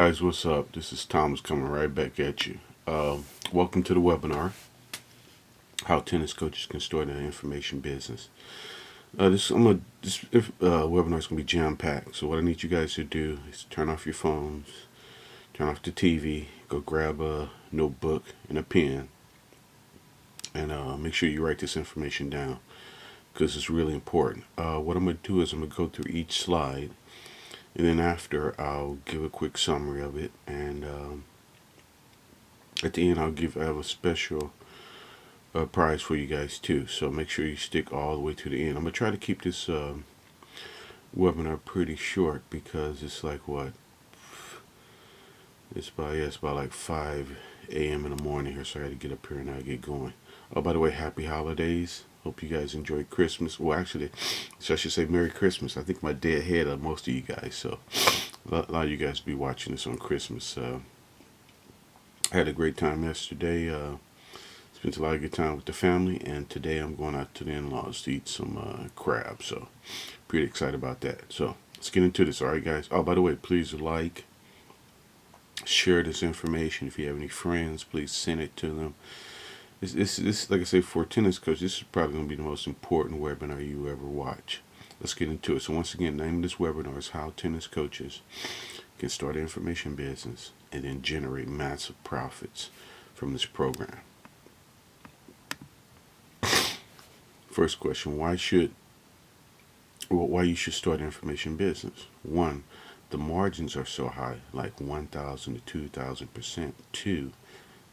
Guys, what's up? This is Thomas coming right back at you. Welcome to the webinar, How Tennis Coaches Can Start an Information Business. This webinar is gonna be jam packed. So what I need you guys to do is turn off your phones, turn off the TV, go grab a notebook and a pen, and make sure you write this information down because it's really important. What I'm gonna do is I'm gonna go through each slide, and then after I'll give a quick summary of it, and at the end I have a special prize for you guys too. So make sure you stick all the way to the end. I'm gonna try to keep this webinar pretty short because it's like what? It's about like 5 a.m. in the morning here, so I got to get up here and I get going. Oh, by the way, happy holidays. Hope you guys enjoyed Christmas. Well, actually, so I should say Merry Christmas. I think my day ahead of most of you guys, so a lot of you guys be watching this on Christmas. I had a great time yesterday. Spent a lot of good time with the family, and today I'm going out to the in-laws to eat some crab. So, pretty excited about that. So, let's get into this. All right, guys. Oh, by the way, please like, share this information. If you have any friends, please send it to them. This, like I say, for tennis coach, this is probably going to be the most important webinar you ever watch. Let's get into it. So, once again, the name of this webinar is How Tennis Coaches Can Start an Information Business and then generate massive profits from this program. First question: Why you should start an information business? One, the margins are so high, like 1,000 to 2,000%. Two,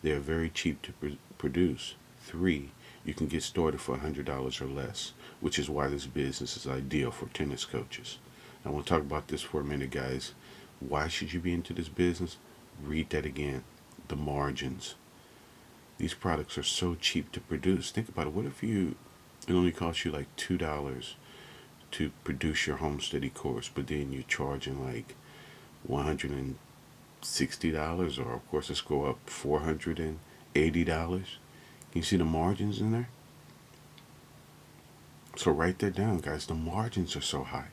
they are very cheap to produce. Three, you can get started for $100 or less, which is why this business is ideal for tennis coaches. I want to talk about this for a minute, guys. Why should you be into this business? Read that again. The margins. These products are so cheap to produce. Think about it. What if it only costs you like $2 to produce your home study course, but then you're charging like $160, or of course let's go up $480. Can you see the margins in there? So write that down, guys. The margins are so high.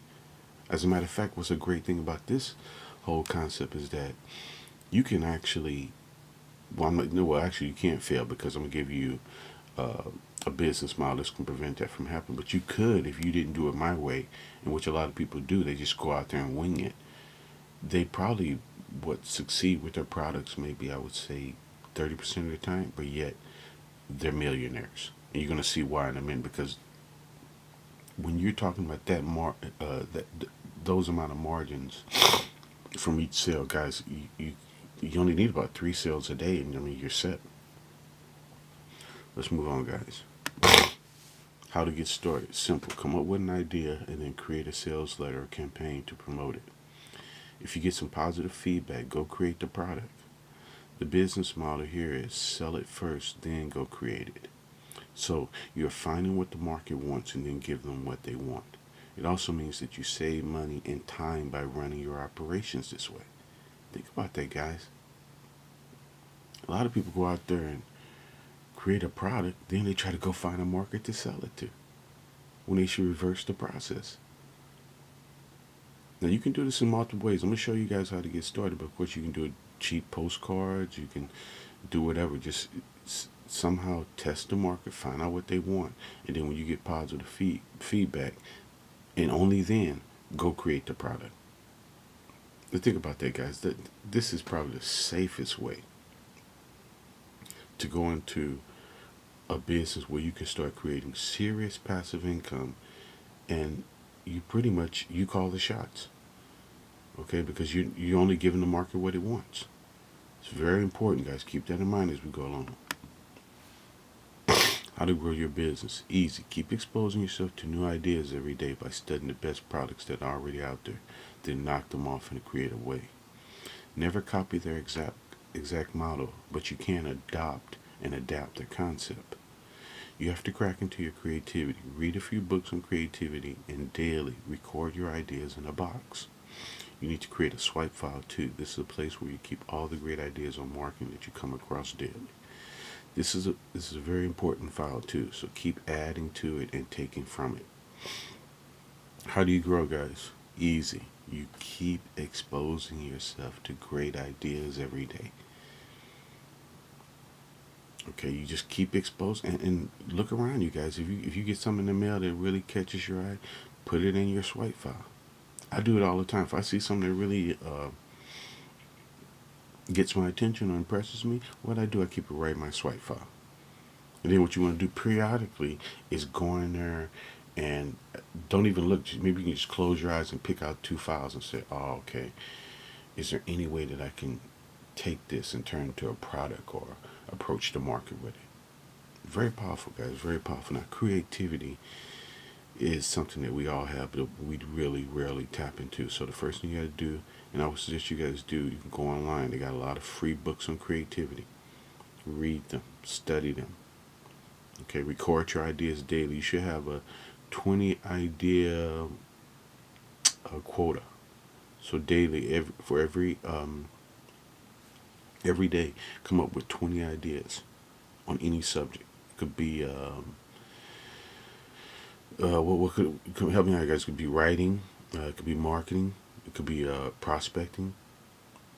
As a matter of fact, what's a great thing about this whole concept is that you can actually, actually you can't fail, because I'm gonna give you a business model that's going to prevent that from happening. But you could, if you didn't do it my way, in which a lot of people do. They just go out there and wing it. They probably would succeed with their products, maybe I would say 30% of the time, but yet they're millionaires. And you're going to see why in a minute, because when you're talking about those amount of margins from each sale, guys, you only need about 3 sales a day, and I mean you're set. Let's move on, guys. How to get started. Simple. Come up with an idea and then create a sales letter or campaign to promote it. If you get some positive feedback, go create the product. The business model here is sell it first, then go create it. So you're finding what the market wants and then give them what they want. It also means that you save money and time by running your operations this way. Think about that, guys. A lot of people go out there and create a product, then they try to go find a market to sell it to, when they should reverse the process. Now you can do this in multiple ways. I'm going to show you guys how to get started, but of course you can do it cheap postcards, you can do whatever. Just somehow test the market, find out what they want, and then when you get positive feedback, and only then go create the product. But think about that, guys. This is probably the safest way to go into a business where you can start creating serious passive income, and you call the shots. Okay, because you're only giving the market what it wants. It's very important, guys. Keep that in mind as we go along. How to grow your business. Easy. Keep exposing yourself to new ideas every day by studying the best products that are already out there, then knock them off in a creative way. Never copy their exact model, but you can adopt and adapt their concept. You have to crack into your creativity. Read a few books on creativity and daily record your ideas in a box. You need to create a swipe file too. This is a place where you keep all the great ideas on marketing that you come across daily. This is a very important file too, so keep adding to it and taking from it. How do you grow, guys? Easy. You keep exposing yourself to great ideas every day. Okay, you just keep exposed and look around you guys. If you get something in the mail that really catches your eye, put it in your swipe file. I do it all the time. If I see something that really gets my attention or impresses me, what I do, I keep it right in my swipe file. And then what you want to do periodically is go in there and don't even look. Maybe you can just close your eyes and pick out two files and say, oh, okay, is there any way that I can take this and turn it into a product or approach the market with it? Very powerful, guys. Very powerful. Now, creativity is something that we all have, but we really rarely tap into. So the first thing you got to do, and I would suggest you guys do, you can go online. They got a lot of free books on creativity. Read them, study them. Okay, record your ideas daily. You should have a 20 idea quota. So daily, every day, come up with 20 ideas on any subject. It could be what could help me out, guys? It could be writing. It could be marketing. It could be prospecting,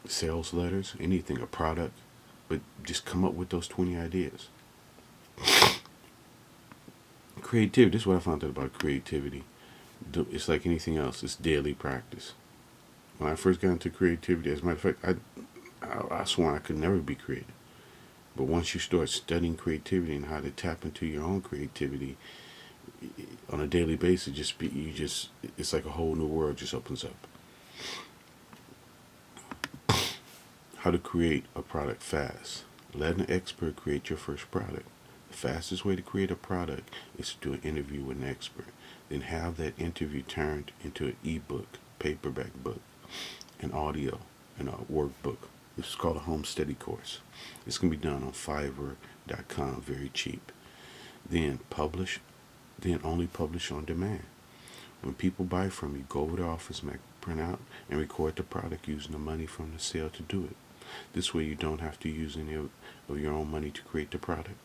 sales letters, anything, a product. But just come up with those 20 ideas. Creativity. This is what I found out about creativity. It's like anything else. It's daily practice. When I first got into creativity, as a matter of fact, I swore I could never be creative. But once you start studying creativity and how to tap into your own creativity on a daily basis, it's like a whole new world just opens up. How to create a product fast. Let an expert create your first product. The fastest way to create a product is to do an interview with an expert. Then have that interview turned into an ebook, paperback book, an audio, and a workbook. This is called a home study course. This can be done on Fiverr.com, very cheap. Then only publish on demand. When people buy from you, go over to Office Mac, print out, and record the product using the money from the sale to do it. This way you don't have to use any of your own money to create the product.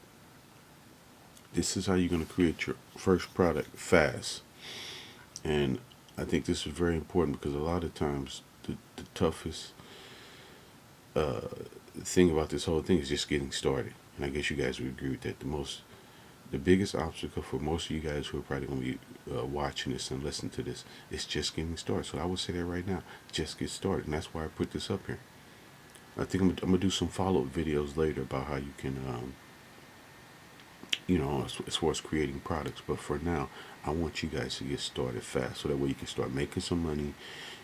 This is how you're going to create your first product fast. And I think this is very important because a lot of times the toughest thing about this whole thing is just getting started. And I guess you guys would agree with that. The biggest obstacle for most of you guys who are probably going to be watching this and listening to this is just getting started. So I would say that right now, just get started. And that's why I put this up here. I think I'm going to do some follow-up videos later about how you can, as far as creating products. But for now, I want you guys to get started fast so that way you can start making some money.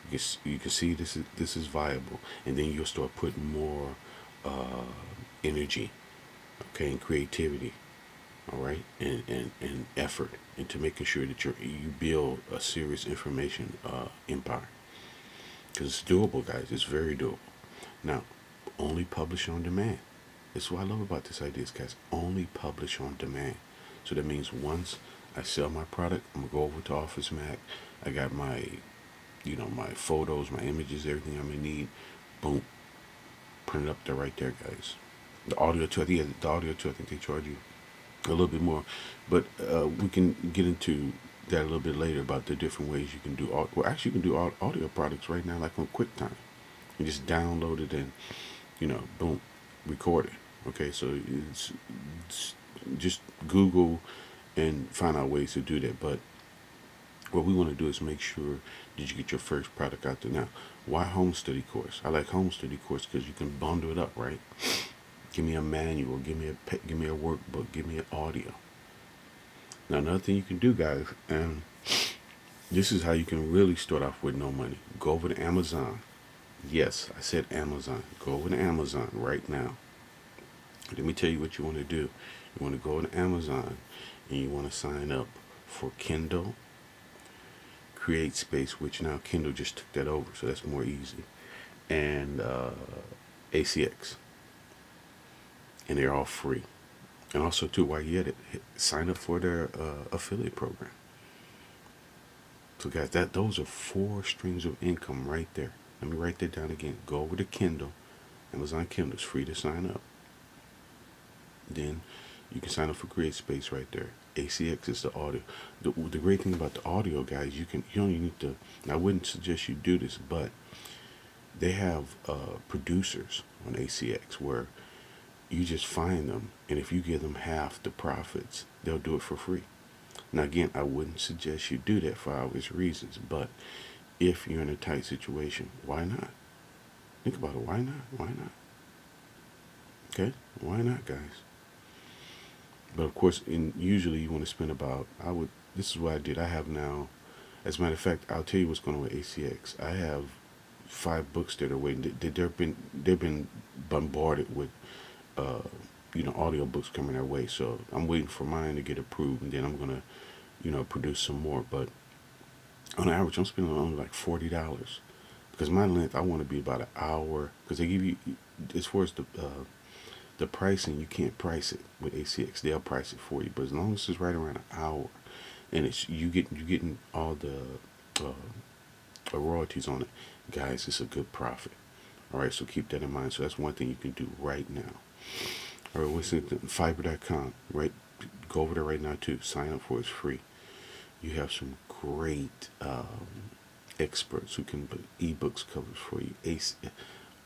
You can see this is viable. And then you'll start putting more energy, okay, and creativity, all right, and effort into making sure that you build a serious information empire. Because it's doable, guys. It's very doable. Now, only publish on demand. That's what I love about this idea, guys. Only publish on demand. So that means once I sell my product, I'm gonna go over to Office Mac. I got my photos, my images, everything I'm gonna need. Boom, print it up there, right there, guys. The audio too. I think they charge you a little bit more, but we can get into that a little bit later about the different ways you can do. Actually, you can do audio products right now, like on QuickTime. You just download it and boom, record it. Okay, so it's just Google and find out ways to do that. But what we want to do is make sure that you get your first product out there. Now, why home study course? I like home study course because you can bundle it up, right? Give me a manual, give me a workbook, give me an audio. Now, another thing you can do, guys, and this is how you can really start off with no money. Go over to Amazon. Yes, I said Amazon. Go over to Amazon right now. Let me tell you what you want to do. You want to go to Amazon and you want to sign up for Kindle, Create Space, which now Kindle just took that over, so that's more easy, and ACX. And they're all free. And also, too, while you're at it, sign up for their affiliate program. So, guys, those are 4 streams of income right there. Let me write that down again. Go over to Kindle. Amazon Kindle is free to sign up. Then You can sign up for CreateSpace right there. ACX is the audio. The great thing about the audio, guys, you don't need to. I wouldn't suggest you do this, but they have producers on ACX where you just find them, and if you give them half the profits, they'll do it for free. Now, again, I wouldn't suggest you do that for obvious reasons, but if you're in a tight situation, why not? Think about it. Why not? Why not? Okay, why not, guys? But of course, usually you want to spend about. I would. This is what I did. I have now. As a matter of fact, I'll tell you what's going on with ACX. I have 5 books that are waiting. They've been bombarded with uh, audio books coming their way. So I'm waiting for mine to get approved, and then I'm gonna produce some more. But on average, I'm spending only like $40 because my length I want to be about an hour because they give you as far as the pricing, you can't price it with ACX. They'll price it for you, but as long as it's right around an hour, and it's you getting all the royalties on it, guys, it's a good profit. All right, so keep that in mind. So that's one thing you can do right now. All right, what's it? Fiverr.com, right? Go over there right now too. Sign up for it. It's free. You have some great experts who can put ebooks covers for you,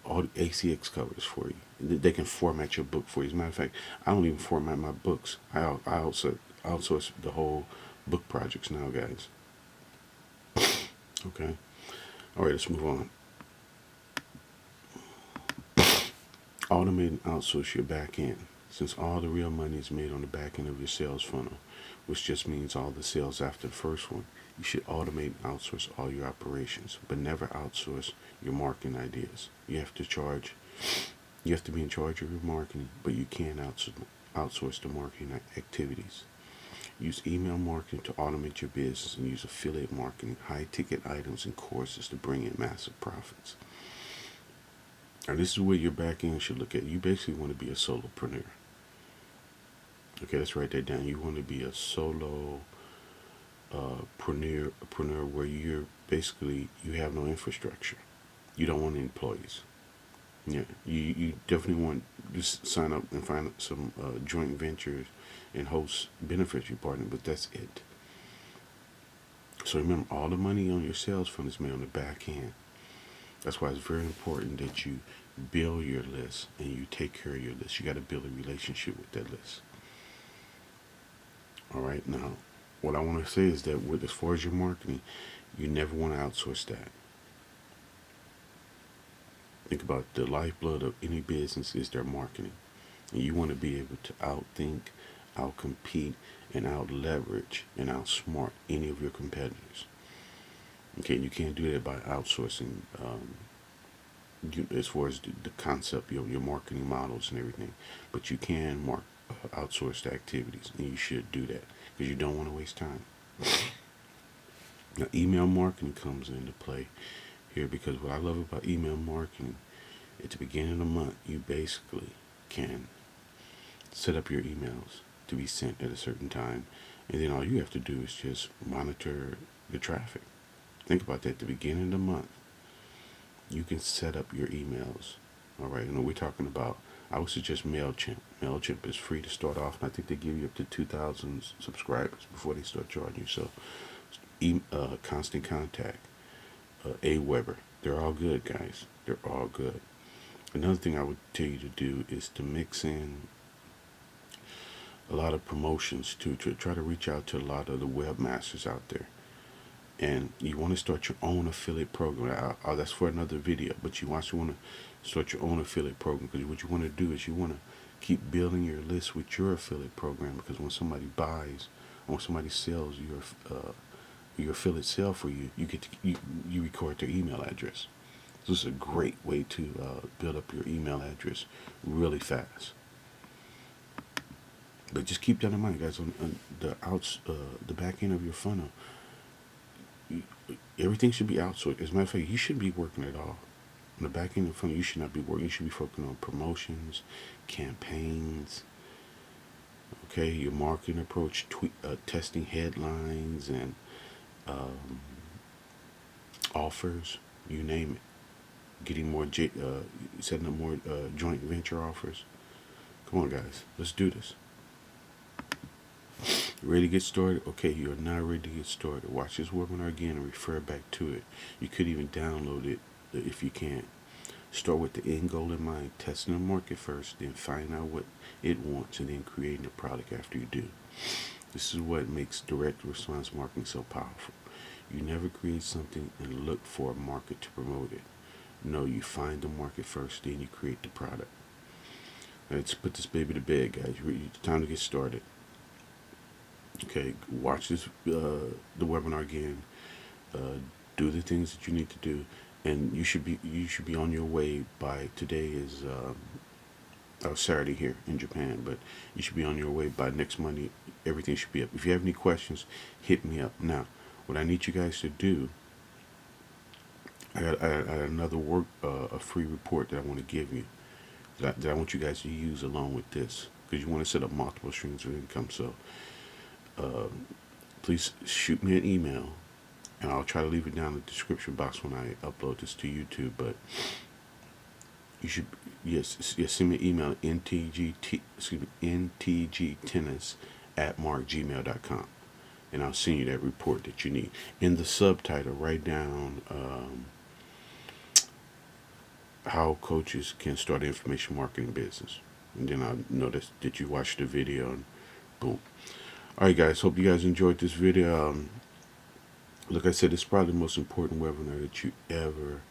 all ACX covers for you. They can format your book for you. As a matter of fact, I don't even format my books. I also outsource the whole book projects now, guys. Okay. All right, let's move on. Automate and outsource your back end. Since all the real money is made on the back end of your sales funnel, which just means all the sales after the first one, you should automate and outsource all your operations, but never outsource your marketing ideas. You have to be in charge of your marketing, but you can outsource the marketing activities. Use email marketing to automate your business and use affiliate marketing, high ticket items, and courses to bring in massive profits. Now, this is where your back end should look at. You basically want to be a solopreneur. Okay, let's write that down. You want to be a solo preneur where you're basically you have no infrastructure. You don't want employees. Yeah, you definitely want to sign up and find some joint ventures and host beneficiary partner, but that's it. So remember, all the money on your sales fund is made on the back end. That's why it's very important that you build your list and you take care of your list. You got to build a relationship with that list. All right. Now, what I want to say is that as far as your marketing, you never want to outsource that. Think about the lifeblood of any business is their marketing. And you want to be able to outthink, outcompete, and outleverage and outsmart any of your competitors. Okay, you can't do that by outsourcing as far as the concept, your marketing models and everything. But you can outsource the activities, and you should do that because you don't want to waste time. Now, email marketing comes into play here because what I love about email marketing, at the beginning of the month, you basically can set up your emails to be sent at a certain time, and then all you have to do is just monitor the traffic. Think about that. At the beginning of the month, you can set up your emails. All right, we're talking about. I would suggest Mailchimp. Mailchimp is free to start off, and I think they give you up to 2,000 subscribers before they start charging you. So, Constant Contact, Aweber, they're all good, guys. They're all good. Another thing I would tell you to do is to mix in a lot of promotions to try to reach out to a lot of the webmasters out there. And you want to start your own affiliate program. That's for another video, but you also want to start your own affiliate program because what you want to do is you want to keep building your list with your affiliate program because when somebody buys, or when somebody sells your affiliate sale for you, you record their email address. So this is a great way to build up your email address really fast. But just keep that in mind, guys. On the back end of your funnel, everything should be outsourced. As a matter of fact, you shouldn't be working at all. On the back end of the funnel, you should not be working. You should be focusing on promotions, campaigns, okay, your marketing approach, testing headlines and offers, you name it. Getting more, setting up more joint venture offers. Come on, guys, let's do this. Ready to get started? Okay, you're not ready to get started. Watch this webinar again and refer back to it. You could even download it if you can. Start with the end goal in mind, testing the market first, then find out what it wants, and then creating a product after you do. This is what makes direct response marketing so powerful. You never create something and look for a market to promote it. No, you find the market first, then you create the product. Let's put this baby to bed, guys. It's time to get started. Okay, watch the webinar again. Uh, do the things that you need to do, and you should be on your way by today is Saturday here in Japan, but you should be on your way by next Monday. Everything should be up. If you have any questions, hit me up. Now, what I need you guys to do, I got another a free report that I want to give you that I want you guys to use along with this because you want to set up multiple streams of income. So please shoot me an email, and I'll try to leave it down in the description box when I upload this to YouTube. But you should send me an email ntgtennis at markgmail.com, and I'll send you that report that you need. In the subtitle, write down how coaches can start an information marketing business, and then I'll notice that you watched the video, and boom. All right, guys. Hope you guys enjoyed this video. Like I said, it's probably the most important webinar that you ever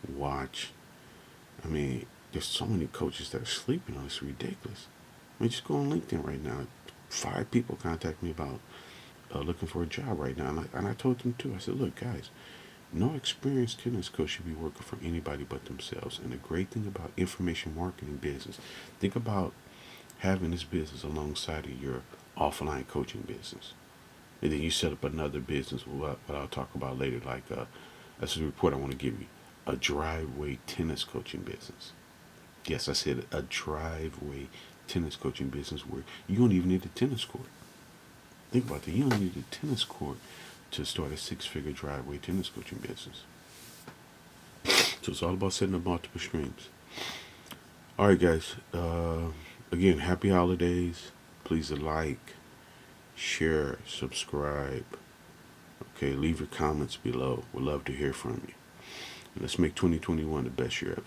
watch. I mean, there's so many coaches that are sleeping on. It's ridiculous. I mean, just go on LinkedIn right now. 5 people contact me about looking for a job right now, and I told them too. I said, look, guys, no experienced tennis coach should be working for anybody but themselves. And the great thing about information marketing business, think about having this business alongside of your offline coaching business, and then you set up another business. What I'll talk about later. Like that's the report I want to give you. A driveway tennis coaching business. Yes, I said a driveway tennis coaching business where you don't even need a tennis court. Think about that. You don't need a tennis court to start a 6-figure driveway tennis coaching business. So it's all about setting up multiple streams. All right, guys. Again, happy holidays. Please like, share, subscribe. Okay, leave your comments below. We'd love to hear from you. Let's make 2021 the best year ever.